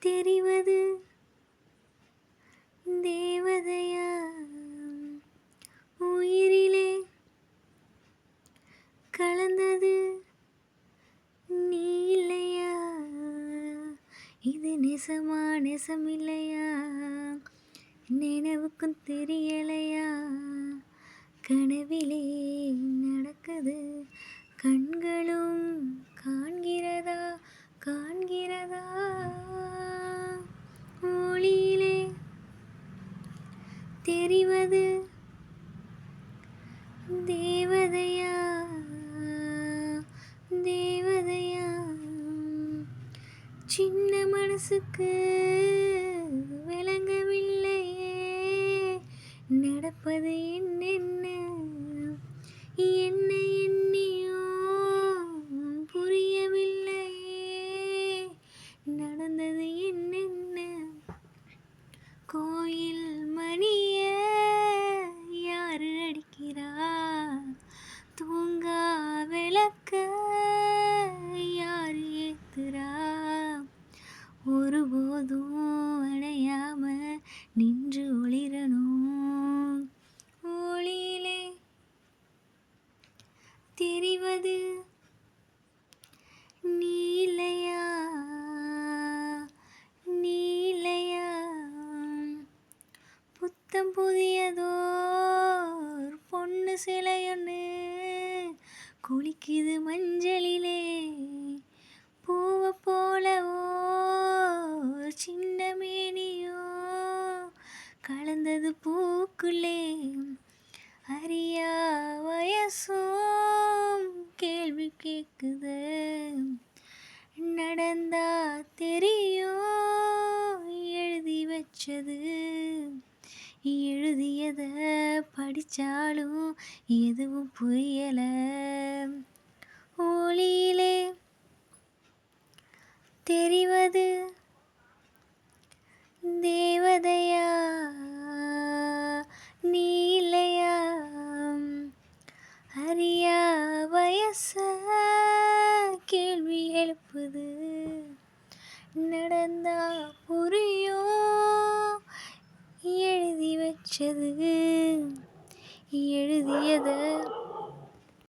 தெரிவது தேவதையா உயிரிலே கலந்தது நீ இல்லையா? இது நெசமா நெசமில்லையா? நினைவுக்கும் தெரியலையா? கனவிலே நடக்குது கண்களும் காண்கிறதா காண்கிறதா? ஒளியிலே தெரிவது தேவதையா தேவதையா? சின்ன மனசுக்கு விளங்கவில்லையே நடப்பது என்னென்ன என்ன எண்ணியோ புரியவில்லையே நடந்தது என்னென்ன? கோயில் மணிய யாரு அடிக்கிறா? தூங்கா விளக்க யாரு ஏத்துறா? ஒருபோதும் அணையாம நின்று ஒளிரணும். ஒளியிலே தெரிவது நீ இல்லையா? நீ இல்லையா? புத்தம் புதியதோர் பொண்ணு சிலையொன்று குளிக்குது மஞ்சளிலே பூவை போலவோ சின்ன மேனியோ கலந்தது பூக்குள்ளே அறியா வயசும் கேள்வி கேட்குது. நடந்தா தெரியும் எழுதி வச்சது எழுதியத படிச்சாலும் எதுவும் புரியல. ஒளியிலே தெரிவது தேவதையா நீ இல்லையா? அறியா வயச கேள்வி எழுப்புது. நடந்தா புரியும் எழுதி வச்சது